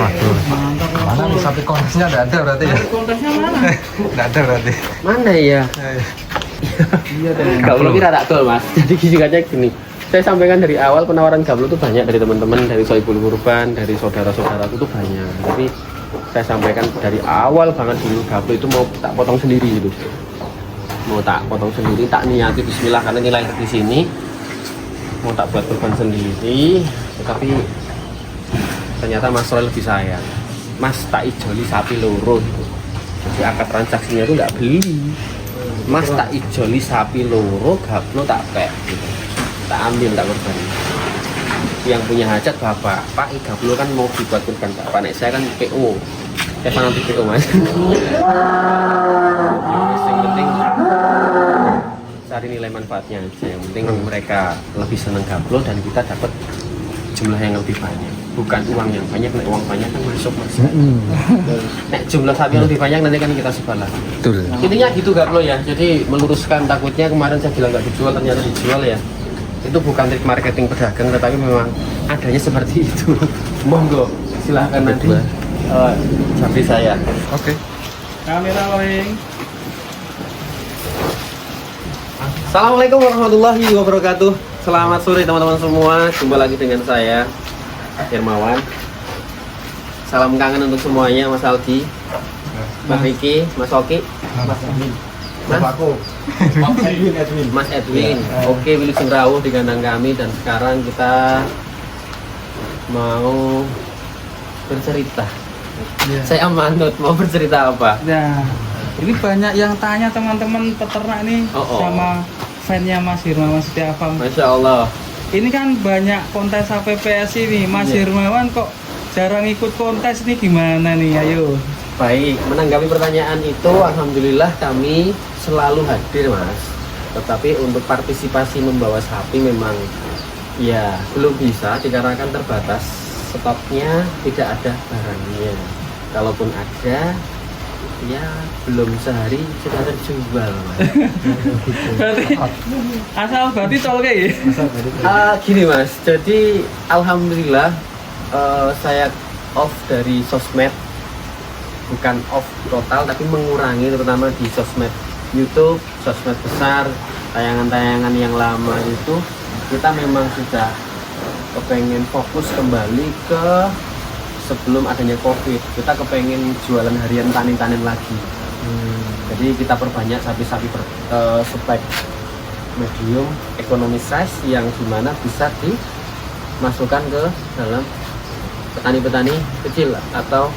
Waduh. Mana nih sapi kontesnya nggak ada berarti ya? Kontesnya mana? Nggak ada berarti. Mana ya? Iya deh. Gablo kira tak tol mas. Jadi singkatnya gini. Saya sampaikan dari awal penawaran gablo itu banyak dari teman-teman, dari Sohibul Kurban, dari saudara-saudaraku itu banyak. Tapi saya sampaikan dari awal banget dulu gablo itu mau tak potong sendiri gitu. Mau tak potong sendiri, tak niati bismillah karena nilai di sini. Mau tak buat kurban sendiri, tetapi ternyata Mas Roy lebih sayang. Mas tak ijoli sapi loro gitu. Jadi akad transaksinya itu nggak beli. Mas tak ijoli sapi loro, gablo tak pek gitu. Tak ambil, tak kurban. Yang punya hajat bapak, Pak gablo kan mau dibuat kurban bapak. Nek saya kan PO, saya sangat PO mas. Yang penting cari nilai manfaatnya aja. Yang penting mereka lebih senang gablo dan kita dapat jumlah yang lebih banyak. Bukan uang yang banyak, nek uang banyak kan masuk mas. Nek jumlah sapi yang lebih banyak nanti kan kita sebelah. Betul. Intinya gitu gablo ya. Jadi meluruskan, takutnya kemarin saya bilang nggak dijual ternyata dijual ya. Itu bukan trik marketing pedagang, tetapi memang adanya seperti itu. Monggo silahkan nanti sapi saya. Oke. Kamera rolling. Assalamualaikum warahmatullahi wabarakatuh. Selamat sore teman-teman semua. Jumpa lagi dengan saya Hermawan. Salam kangen untuk semuanya, Mas Aldi, Mas Riki, Mas Oki, Mas Edwin, Mas Edwin. Oke, Willy Rawuh di kandang kami dan sekarang kita mau bercerita. Ya. Saya Manut mau bercerita apa? Nah, ini banyak yang tanya teman-teman peternak nih sama fannya Mas Hirmawan Setiawan. Masya Allah. Ini kan banyak kontes APPS ini, Mas Hirmawan kok jarang ikut kontes nih, gimana nih? Ayo. Baik, menanggapi pertanyaan itu, alhamdulillah kami selalu hadir mas. Tetapi untuk partisipasi membawa sapi memang ya belum bisa dikarenakan terbatas. Stoknya tidak ada barangnya. Kalaupun ada, ya belum sehari sudah terjual mas. Berarti asal berarti tol kayak Gini mas, jadi alhamdulillah saya off dari sosmed. Bukan off total tapi mengurangi, terutama di sosmed YouTube, sosmed besar, tayangan-tayangan yang lama itu kita memang sudah kepengen fokus kembali ke sebelum adanya COVID. Kita kepengen jualan harian tanin-tanin lagi. Jadi kita perbanyak sapi-sapi spek medium ekonomi size yang dimana bisa dimasukkan ke dalam petani-petani kecil atau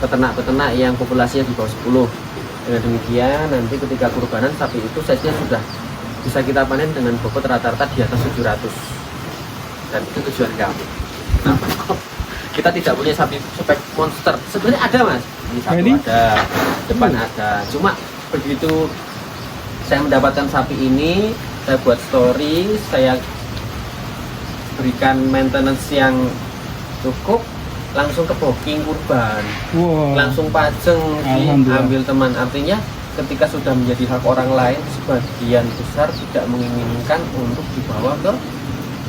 peternak-peternak yang populasinya di bawah 10. Dengan demikian nanti ketika kurbanan sapi itu size-nya sudah bisa kita panen dengan bobot rata-rata di atas 700. Dan itu tujuan kami. Nah, kita tidak punya sapi spek monster. Sebenarnya ada mas, ini satu ada, depan ada. Cuma begitu saya mendapatkan sapi ini, saya buat story, saya berikan maintenance yang cukup, langsung ke booking kurban, langsung pajeng diambil teman. Artinya ketika sudah menjadi hak orang lain, sebagian besar tidak menginginkan untuk dibawa ke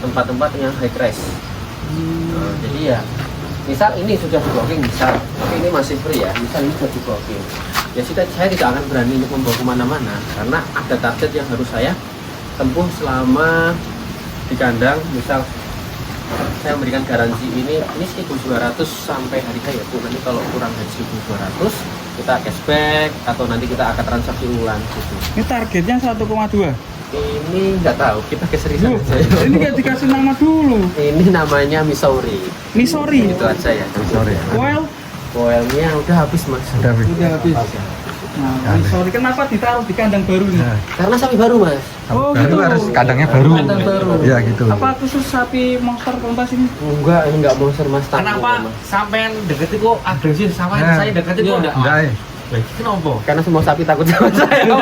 tempat-tempat yang high price. Jadi ya misal ini sudah di booking, misal tapi ini masih free ya, misal ini sudah di booking ya, saya tidak akan berani untuk membawa kemana-mana karena ada target yang harus saya tempuh selama di kandang. Misal saya memberikan garansi ini 1.200 sampai hari raya Bu. Nanti kalau kurang dari 1.200 kita cashback atau nanti kita akan transaksi ulang gitu. Ini targetnya 1,2. Ini nggak tahu, kita keseriusan saja. Ini nggak dikasih nama dulu. Ini namanya Missouri. Missouri. Itu aja ya. Sorry. Koelnya udah habis mas. Udah habis. Nah, Missouri kenapa ditaruh di kandang baru nih? Karena sapi baru mas. Oh, Baru gitu. harus kandangnya baru. Kandang baru. Ya gitu. Apa khusus sapi monster kontes ini? Enggak, ini enggak monster mas. Kenapa sampean deketin kok agresif sama saya deketin kok enggak? Enggak. Kenapa? Karena semua sapi takut sama saya.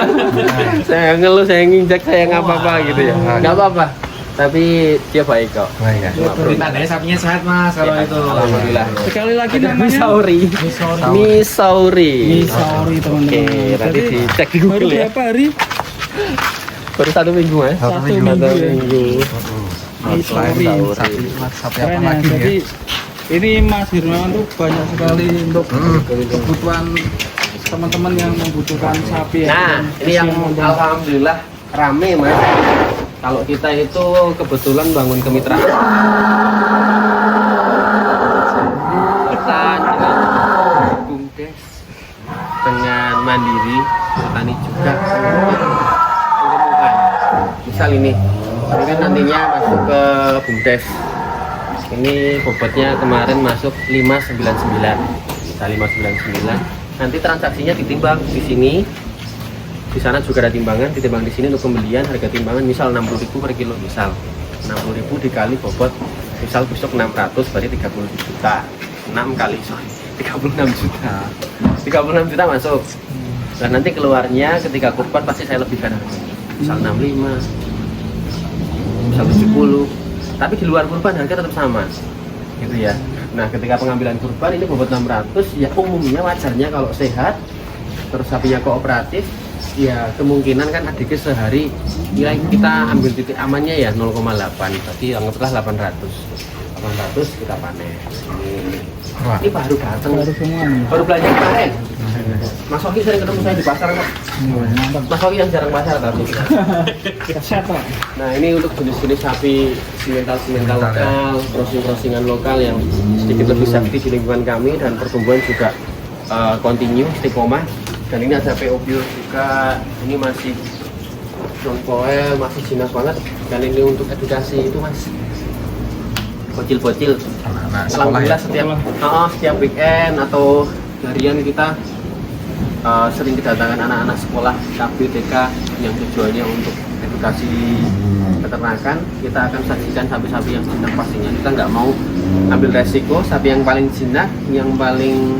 Saya ngeluh, saya nginjak, saya nggak apa-apa gitu ya. Nggak apa-apa. Tapi dia baik kok. Baik ya. Cuma Berarti tandanya sapinya sehat mas kalau Ya, itu. alhamdulillah. Sekali lagi Itu namanya Missouri. Missouri, Oke, teman-teman. nanti Jadi, dicek di baru Google ya. berapa hari? Baru 1 minggu ya. Satu Satu minggu. minggu. Satu minggu. Missouri. Sapi apa Keren ya. lagi Jadi ya? Ini Mas Hirmawan tuh banyak sekali untuk kebutuhan teman-teman yang membutuhkan sapi ya. Nah, ini yang alhamdulillah rame Mas. Kalau kita itu kebetulan bangun kemitraan. Kita dengan BUMDes, dengan Mandiri, petani juga mengemukan. Misal ini kan nantinya masuk ke BUMDes. Ini bobotnya kemarin masuk 599. Bisa 599. Nanti transaksinya ditimbang di sini. Di sana juga ada timbangan, ditimbang di sini untuk pembelian harga timbangan misal 60.000 per kilo misal. 60.000 dikali bobot misal besok 600 berarti 30 juta. 6 kali 36 juta. 36 juta masuk. Dan nanti keluarnya ketika kurban pasti saya lebihkan harganya. Misal 65. Misal 70. Tapi di luar kurban harga tetap sama. Gitu ya. Nah, ketika pengambilan kurban ini bobot 600 ya umumnya wajarnya kalau sehat terus sapinya kooperatif ya kemungkinan kan adiknya sehari nilai kita ambil titik amannya ya 0,8 berarti anggaplah 800 kita panen ini baru datang Baru semua nih. baru belanja kemarin Mas Oki sering ketemu saya di pasar kok Mantap. Mas Oki yang jarang pasar tapi Sehat Pak. nah ini untuk jenis-jenis sapi simental lokal crossing-crossingan lokal yang sedikit lebih safety di lingkungan kami dan pertumbuhan juga continue istiqomah. Dan ini ada PO Bio juga, ini masih non-poel, masih jinak banget. Dan ini untuk edukasi itu mas, bocil-bocil. Anak-anak sekolah Alhamdulillah ya. setiap weekend atau harian kita sering kedatangan anak-anak sekolah sapi TK yang tujuannya untuk edukasi peternakan. Kita akan sajikan sapi-sapi yang jinak pastinya. Kita nggak mau ambil resiko sapi yang paling jinak, yang paling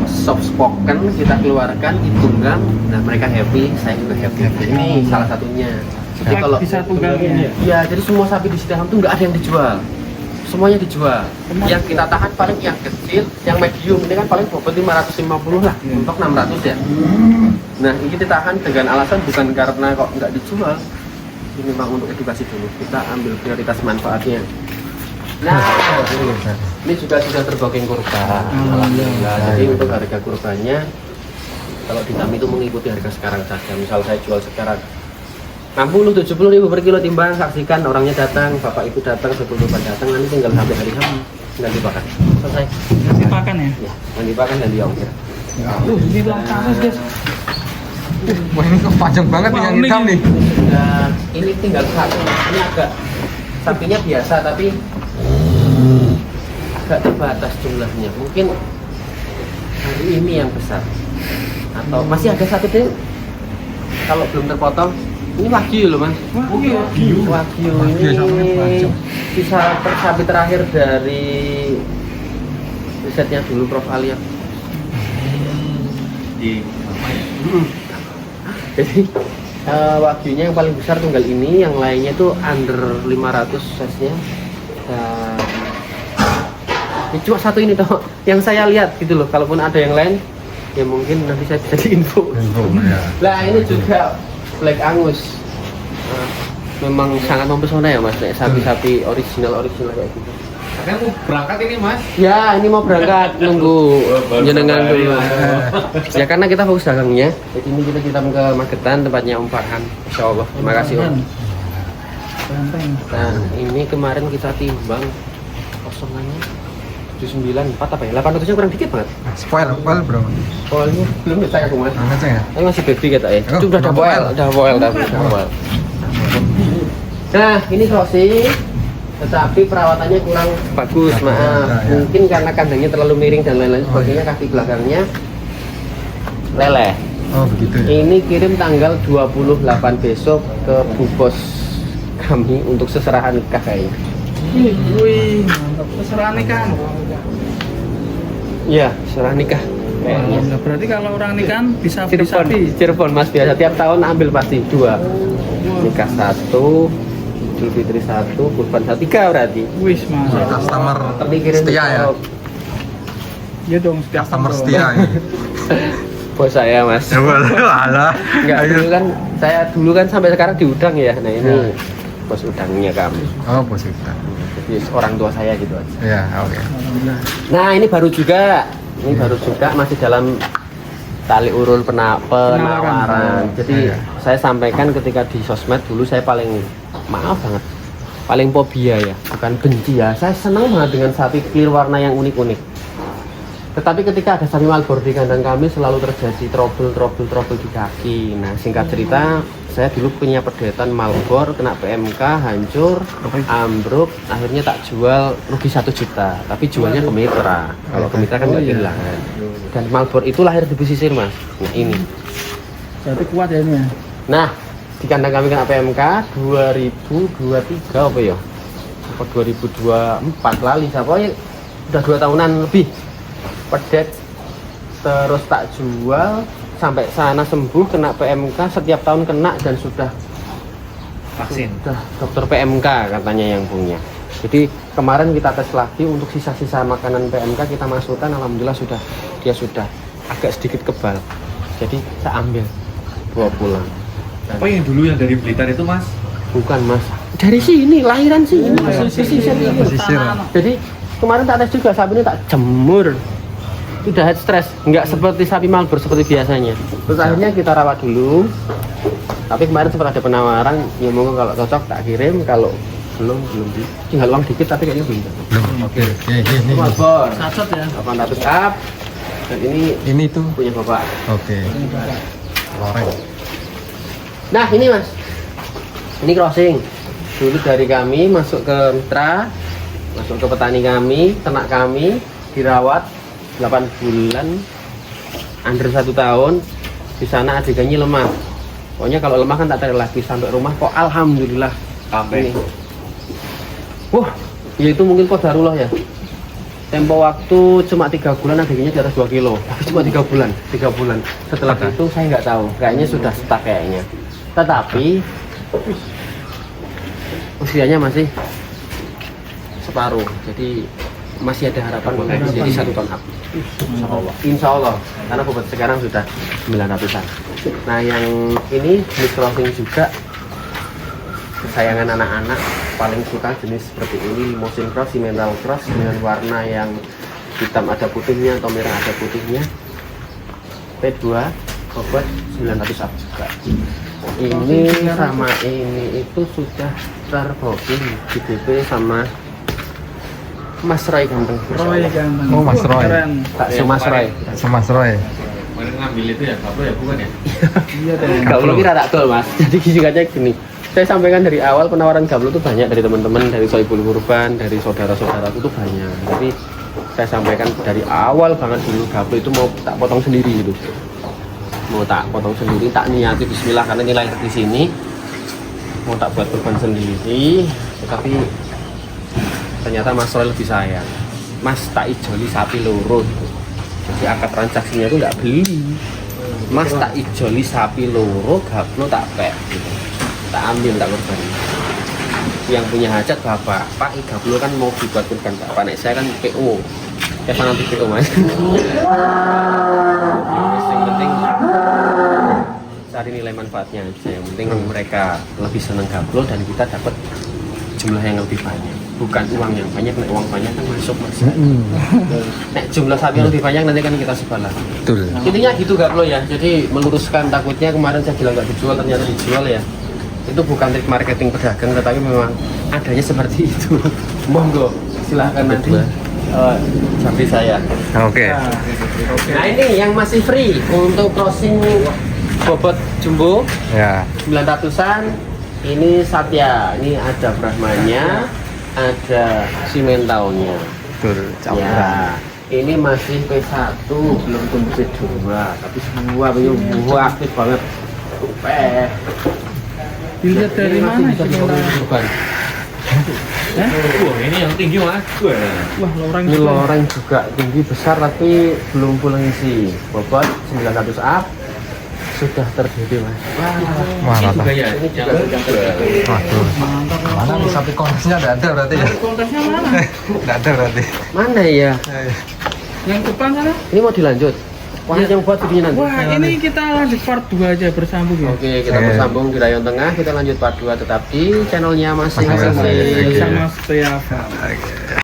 soft spoken kita keluarkan ditunggang, nah mereka happy, saya juga happy. Ini salah satunya. Jadi kalau bisa tunggalin ya. ya, jadi semua sapi di Sidaham tuh nggak ada yang dijual, semuanya dijual. Yang kita tahan paling yang kecil, yang medium ini kan paling bobot 550 lah, untuk 600 ya. Nah ini ditahan dengan alasan bukan karena kok nggak dijual, ini memang untuk edukasi dulu. Kita ambil prioritas manfaatnya. Nah, ini juga sudah terbooking kurban. Alhamdulillah. Jadi untuk harga kurbannya, kalau di kami itu mengikuti harga sekarang saja. Misal saya jual sekarang 60-70 ribu per kilo timbang, saksikan orangnya datang, bapak ibu datang, sebelum kurban datang, nanti tinggal sampai hari H, tinggal dipakan. Selesai. Dipakan ya. Ya, yang dipakan dan diongkir. Ini belum kasus guys. Wah ini kok panjang banget nih yang Wah, hitam ini- nih. Nah, ini tinggal satu. Ini agak sapinya biasa tapi agak terbatas jumlahnya. Mungkin hari ini yang besar. Atau masih ada satu deh. Kalau belum terpotong, ini wagyu loh mas. Wagyu sampai ini panjang. bisa sapi terakhir dari risetnya dulu Prof Alia. Jadi wagyunya yang paling besar tunggal ini, yang lainnya tuh under 500 size-nya. Ini cuma satu ini toh yang saya lihat gitu loh. Kalaupun ada yang lain, ya mungkin nanti saya bisa diinfo. Ya. Lah ini juga Black Angus. Memang sangat mempesona ya mas, kayak sapi-sapi original kayak gitu. Saya mau berangkat ini mas. Ya, ini mau berangkat nunggu jenengan dulu. Ya karena kita fokus dagangnya. Jadi ini kita ke Magetan, tempatnya Om Farhan. Insyaallah. Terima kasih Om. Nah, ini kemarin kita timbang kosongannya 794 apa ya? 800-nya kurang dikit banget. Spoil bro. Poelnya belum kita aku mas. Angkat ya. Ini masih baby kata ya. Oh, Itu udah ada poel, tapi udah poel. Nah, ini crossing. Tetapi perawatannya kurang bagus, maaf. Ya. Mungkin karena kandangnya terlalu miring dan lain-lain sebagainya, kaki belakangnya leleh. Oh begitu ya. Ini kirim tanggal 28 besok ke Bu Bos kami untuk seserahan nikah kayaknya. Wih, mantap. Keserahan nikah. Iya, seserahan nikah kayaknya. Nah, berarti kalau orang nikah bisa beli Cirebon, sapi. Cirebon mas biasa tiap tahun ambil pasti 2. Nikah 1, Idul Fitri 1, kurban 1, 3 berarti. Wis mantap. Customer Terdikirin setia ya. Ya dong, Customer setia ini. Bos saya mas. Alah. Enggak, dulu kan sampai sekarang di Udang ya. Nah ini bos udangnya kami. Oh bos kita. yes, orang tua saya gitu aja. Ya, oke. Nah ini baru juga, masih dalam tali urul penawaran. Jadi Iya. saya sampaikan ketika di sosmed dulu saya paling maaf banget, paling fobia ya, bukan benci ya. Saya senang banget dengan sapi clear warna yang unik-unik. Tetapi ketika ada sapi Malboro di kandang kami selalu terjadi trouble di kaki. Nah singkat cerita, saya dulu punya pedetan Malboro kena PMK, hancur, ambruk, akhirnya tak jual, rugi 1 juta. Tapi jualnya ke mitra. Kalau ke mitra kan nggak kehilangan. Dan Malboro itu lahir di pesisir mas. Nah ini. Berarti kuat ya ini ya. Nah di kandang kami kena PMK 2023 apa ya? Apa 2024 lali siapa ya? Udah 2 tahunan lebih. Pedet terus tak jual sampai sana sembuh, kena PMK, setiap tahun kena dan sudah dokter PMK katanya yang punya. Jadi kemarin kita tes lagi untuk sisa-sisa makanan PMK kita masukkan, alhamdulillah dia sudah agak sedikit kebal. Jadi saya ambil bawa pulang. Apa yang dulu yang dari Blitar itu mas? Bukan mas, dari sini lahiran sini, pesisir ini. Pesisir. Jadi kemarin tak tes juga sapi ini tak jemur. Udah head stress, nggak seperti sapi Malboro seperti biasanya. Terus akhirnya kita rawat dulu. Tapi kemarin sempat ada penawaran, ya monggo kalau cocok tak kirim, kalau belum tinggal uang dikit tapi kayaknya belum. Oke. Ini. Malboro Sasot ya. 800 up dan ini tuh. punya bapak. Oke. Loreng. Nah ini mas, ini crossing. Dulu dari kami masuk ke mitra, masuk ke petani kami, ternak kami, dirawat 8 bulan, under 1 tahun. Di sana adegannya lemah. Pokoknya kalau lemah kan tak tarik lagi, sampai rumah kok alhamdulillah Sampai. ini. Wah, ya itu mungkin qadarullah ya. Tempo waktu cuma 3 bulan adegannya di atas 2 kilo. Cuma 3 bulan. Setelah itu saya nggak tahu, kayaknya sudah stuck kayaknya. Tetapi usianya masih separuh, jadi masih ada harapan untuk jadi 1 ton up. Insya Allah, karena bobot sekarang sudah 900-an. Nah yang ini jenis crossing juga kesayangan anak-anak, paling suka jenis seperti ini, Limousin Cross, Simmental Cross dengan warna yang hitam ada putihnya atau merah ada putihnya. P2 bobot 900 up juga. Ini sama ini itu sudah terbooking di BP sama Mas Roy Ganteng. Roy ganteng. Oh, Mas Roy. Keren. Tak Mas Roy. Sama Roy. Kemarin ngambil itu ya, kabel ya bukan ya? Iya deh. Gablo kira tak tol mas. Jadi singkatnya gini, saya sampaikan dari awal penawaran gablo itu banyak dari teman-teman, dari Soibul Kurban, dari saudara-saudara itu banyak. Tapi saya sampaikan dari awal banget dulu gablo itu mau tak potong sendiri gitu. Mau tak potong sendiri, tak niati Bismillah karena nilai di sini. Mau tak buat kurban sendiri, tetapi ternyata Mas Roy lebih sayang. Mas tak ijoli sapi loro. Jadi akad transaksinya itu nggak beli. Mas tak ijoli sapi loro, gablo tak pek gitu. Tak ambil, tak korban. Yang punya hajat bapak, Pak gablo kan mau dibuat kurban bapak. Nek saya kan PO. Ya nanti PO mas. Yang penting cari nilai manfaatnya aja. Yang penting mereka lebih senang gablo dan kita dapat jumlah yang lebih banyak. Bukan uang yang banyak, nek uang banyak kan masuk mas. Nek jumlah sapi yang lebih banyak nanti kan kita sebalah. Betul. Intinya gitu gablo ya. Jadi meluruskan, takutnya kemarin saya bilang nggak dijual ternyata dijual ya. Itu bukan trik marketing pedagang, tetapi memang adanya seperti itu. Monggo silahkan nanti sapi saya. Oke. Nah ini yang masih free untuk crossing bobot jumbo Ya. 900-an. Ini Satya, ini ada Brahmanya, ada Simmentalnya. Betul. Ya, ini masih P1, belum tumbuh P2, tapi semua buah aktif banget. Dilihat dari mana bisa Simmental? dikorban. Wah ini yang tinggi mas. Wah, loreng Ini juga. loreng juga tinggi besar tapi belum pulang isi. Bobot 900 up sudah terjadi mas. Wah, Ini rata. juga ya. Ini juga Yang sudah terjadi. Waduh. Mantap. Mana nih sapi kontesnya nggak ada berarti ya? Kontesnya mana? Nggak ada berarti. Mana ya? Yang depan sana? Ini mau dilanjut. Wah, yang buat videonya nanti. Wah, ini kita lanjut part 2 aja bersambung ya. Oke, kita bersambung di Rayon Tengah. Kita lanjut part 2 tetap di channelnya masing-masing. Masing-masing. Sama Setia Farm. Oke.